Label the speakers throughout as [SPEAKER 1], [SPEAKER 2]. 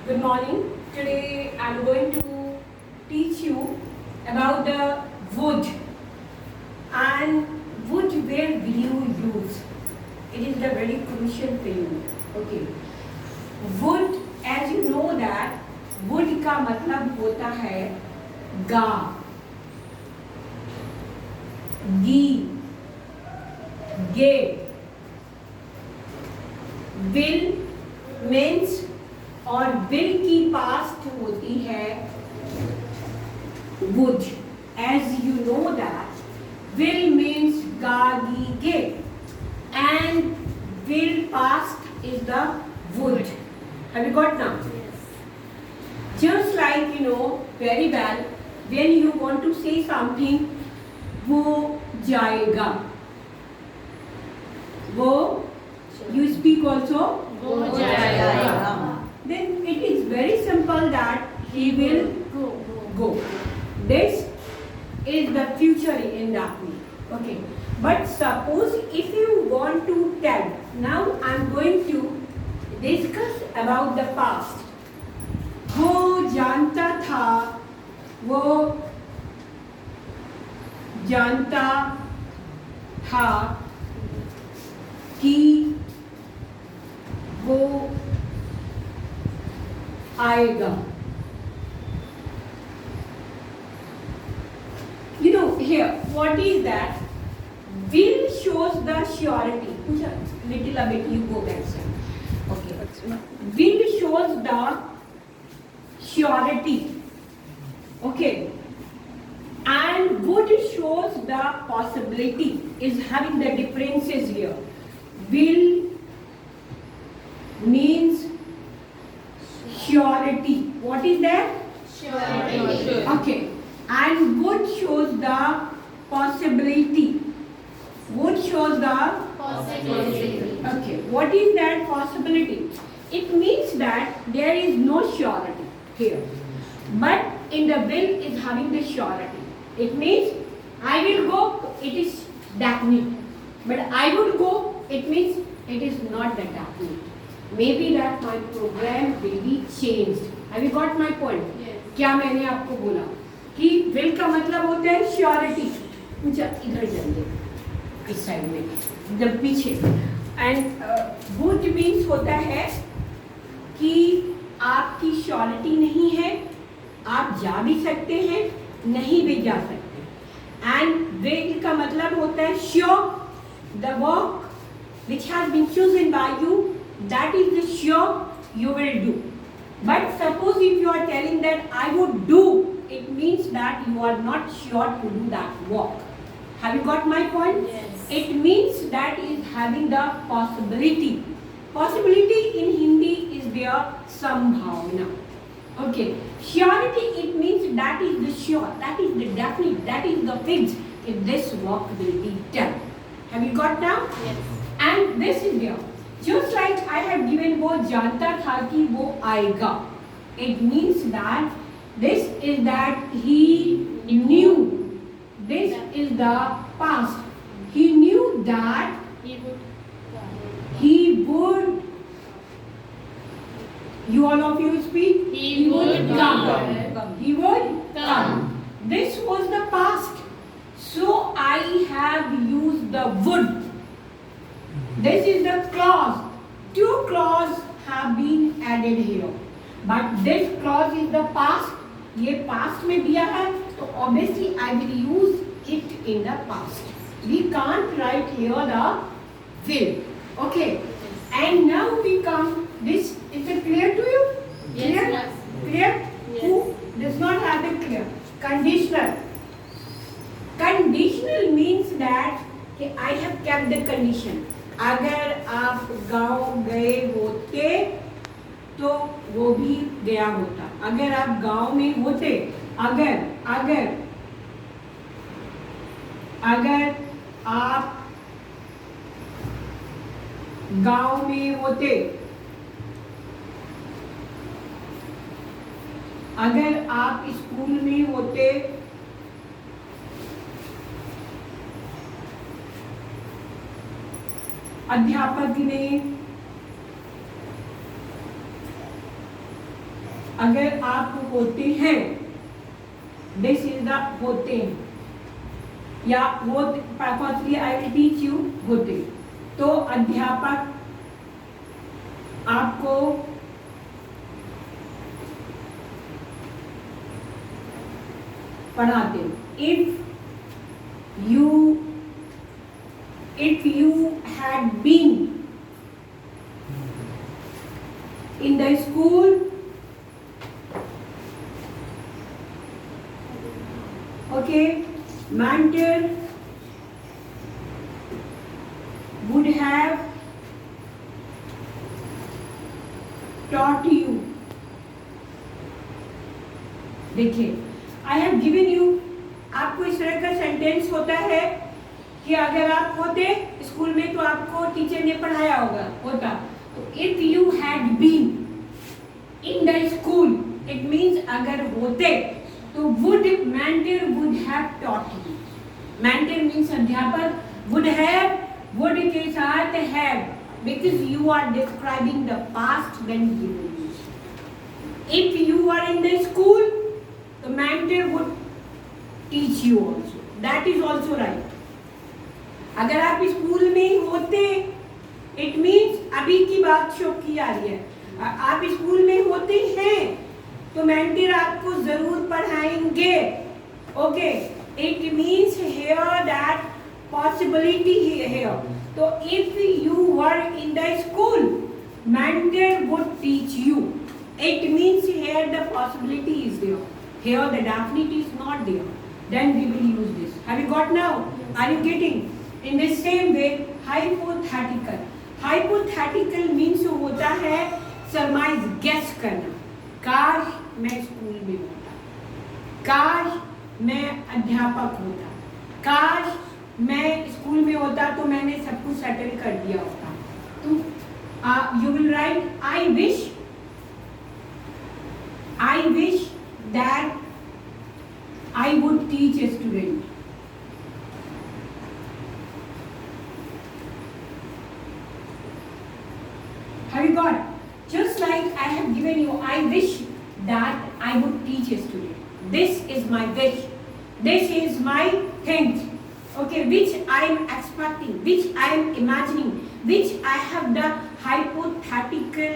[SPEAKER 1] Good morning. Today I am going to teach you about the wood and wood where will you use. It is the very crucial thing. Okay. Wood, as you know that wood का मतलब होता है गा, गी, गे. Will means और will की past होती है would. As you know that will means ga, gi, ge, and will past is the would. Have you got now?
[SPEAKER 2] Yes.
[SPEAKER 1] Just like you know very well, when you want to say something, वो जाएगा, वो you speak also,
[SPEAKER 2] वो जाएगा.
[SPEAKER 1] then it is very simple that he will go. This is the future in that way. Okay. But suppose if you want to tell, now I am going to discuss about the past. वो जानता था, वो जानता था कि वो आएगा. You know here what is that? Will shows the surety. Little a bit you go back side. Okay. Will shows the surety. Okay. And would shows the possibility. Is having the differences here. Will means surety. What is that?
[SPEAKER 2] Surety.
[SPEAKER 1] Okay. And would shows the possibility. Would shows the
[SPEAKER 2] Possibility.
[SPEAKER 1] okay. What is that possibility? It means that there is no surety here. But in the will is having the surety. It means I will go, it is definite. But I would go, it means it is not the definite. Maybe that my program will be changed. Have you got my point?
[SPEAKER 2] Yes.
[SPEAKER 1] क्या मैंने आपको बोला कि will का मतलब होता है surety. इधर जाइए इस साइड में जब पीछे. एंड would means होता है कि आपकी surety नहीं है, आप जा भी सकते हैं, नहीं भी जा सकते. एंड will का मतलब होता है sure, the work which has been chosen by you, that is the sure you will do. But suppose if you are telling that I would do, it means that you are not sure to do that work. Have you got my point?
[SPEAKER 2] Yes.
[SPEAKER 1] It means that is having the possibility. Possibility in Hindi is there sambhavna. Okay. Surety, it means that is the sure, that is the definite, that is the fixed if this work will be done. Have you got now?
[SPEAKER 2] Yes.
[SPEAKER 1] And this is there. Just like I have given वो जानता था कि वो आएगा. It means that this is that he knew. This is the past. He knew that
[SPEAKER 2] He would.
[SPEAKER 1] he would. You all of you speak.
[SPEAKER 2] He would
[SPEAKER 1] come.
[SPEAKER 2] come.
[SPEAKER 1] He would
[SPEAKER 2] Come.
[SPEAKER 1] This was the past. So I have used the would. This is the clause. Two clauses have been added here. But this clause is the past. ये past में दिया है, तो obviously I will use it in the past. We can't write here the will. Okay. And now we come. This is it clear to you?
[SPEAKER 2] Yes,
[SPEAKER 1] Clear?
[SPEAKER 2] yes.
[SPEAKER 1] Clear?
[SPEAKER 2] Yes.
[SPEAKER 1] Who does not have it clear? Conditional. Conditional means that कि I have kept the condition. अगर आप गांव गए होते तो वो भी गया होता. अगर आप गांव में होते, अगर अगर अगर आप गांव में होते, अगर आप स्कूल में होते, अध्यापक ने अगर आप होते हैं, दिस इज द होते हैं, या होते, firstly I will teach you होते। तो अध्यापक आपको पढ़ाते। if you had been in the school, okay, mentor would have taught you। देखिए, आई हैव गिवन यू, आपको इस तरह का सेंटेंस होता है कि अगर आप होते स्कूल में तो आपको टीचर ने पढ़ाया होता। तो if you had been in the school, it means अगर होते तो would, mentor would have taught you. Mentor means अध्यापक, वुड हैव, वुड के साथ have, because you are describing the past when given. If you are in the school, the mentor would teach you also, that is also right। अगर आप school में होते, it means अभी की बात show की आ रही है, आप स्कूल में होते हैं तो मेंटर आपको जरूर पढ़ाएंगे। Okay, it means here that possibility here। तो if you were in the school, mentor would teach you, it means here the possibility is there, here the definite is not there, then we will use this। Have you got now? Are you getting? In the same way, hypothetical, hypothetical means होता है सरमाइज, guess करना। काश मैं school में होता, काश मैं अध्यापक होता, काश मैं स्कूल में होता तो मैंने सब कुछ सेटल कर दिया होता। तो you will right I wish that I would teach a student। Have you got? Just like I have given you, I wish that I would teach a student। This is my wish, this is my thing, okay, which I am expecting, which I am imagining, which I have the hypothetical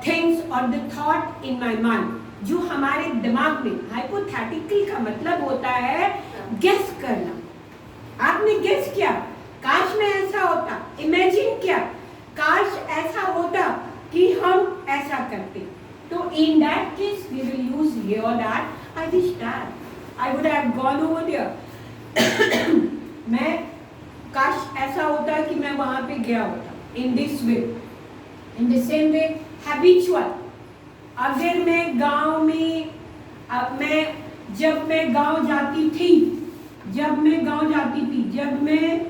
[SPEAKER 1] things or the thought in my mind, जो हमारे दिमाग में। Hypothetical का मतलब होता है guess करना। आपने गेस किया, काश मैं ऐसा होता, इमेजिन किया, काश ऐसा होता कि हम ऐसा करते। तो in that case we will use here that I wish that I would have gone over there. मैं काश ऐसा होता कि मैं वहां पे गया होता। In this way, in the same way habitual, अगर मैं गांव में, जब मैं गांव जाती थी, जब मैं गांव जाती थी, मैं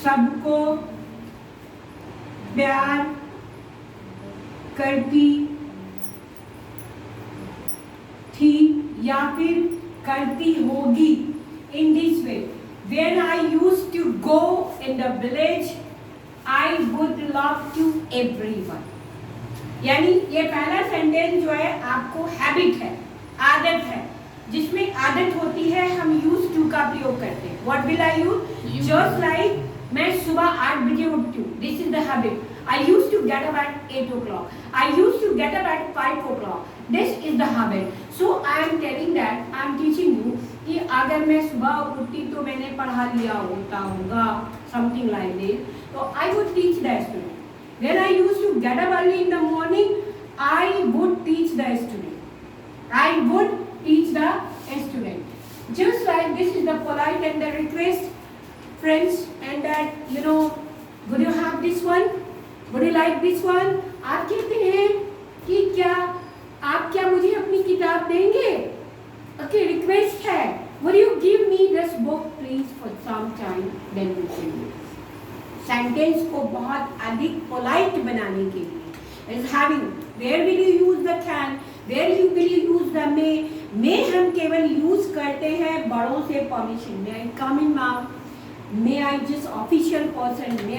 [SPEAKER 1] सबको प्यार करती थी या फिर करती होगी। In this way, when I used to go in the village, I would love to everyone। यानी ये पहला सेंटेंस जो है आपको हैबिट है, आदत है, जिसमें आदत होती है हम यूज टू का प्रयोग करते हैं। What will I use? Just like मैं सुबह 8 बजे उठती हूँ, this is the habit. I use to get up at 8 o'clock, I use to get up at 5 o'clock, this is the habit. So I am telling that, I am teaching you कि अगर मैं सुबह उठती तो मैंने पढ़ा लिया होगा, समथिंग लाइक दिस, तो I would teach the student. When I used to get up early in the morning, I would teach the student. I would teach the student. Just like this is the polite and the request, friends, and that would you have this one? Would you like this one? आप कहते हैं कि क्या मुझे अपनी किताब देंगे? Okay, request है. Would you give me this book? book please for some time, then we can use. Sentence को बहुत अधिक polite बनाने के लिए is having. Where will you use the can? Where will you use the may? May हम केवल use करते हैं बड़ों से permission. May I come in, ma'am? May I just official person? May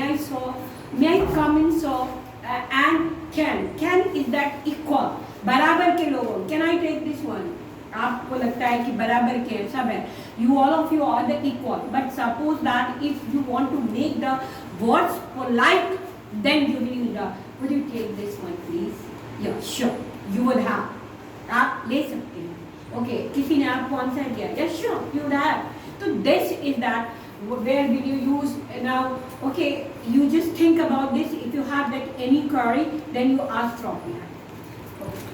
[SPEAKER 1] I come in, so and can is that equal? बराबर के लोगों. Can I take this one? आपको लगता है कि बराबर के सब है. You all of you are the equal. But suppose that if you want to make the words polite, then you will use the. Would you take this one, please? Yeah, sure. You would have. आप ले सकते हैं. Okay. किसी ने आपको answer दिया. Yes, sure. You would have. So this is that. Where will you use now? Okay. You just think about this. If you have that any query, then you ask from here. Okay.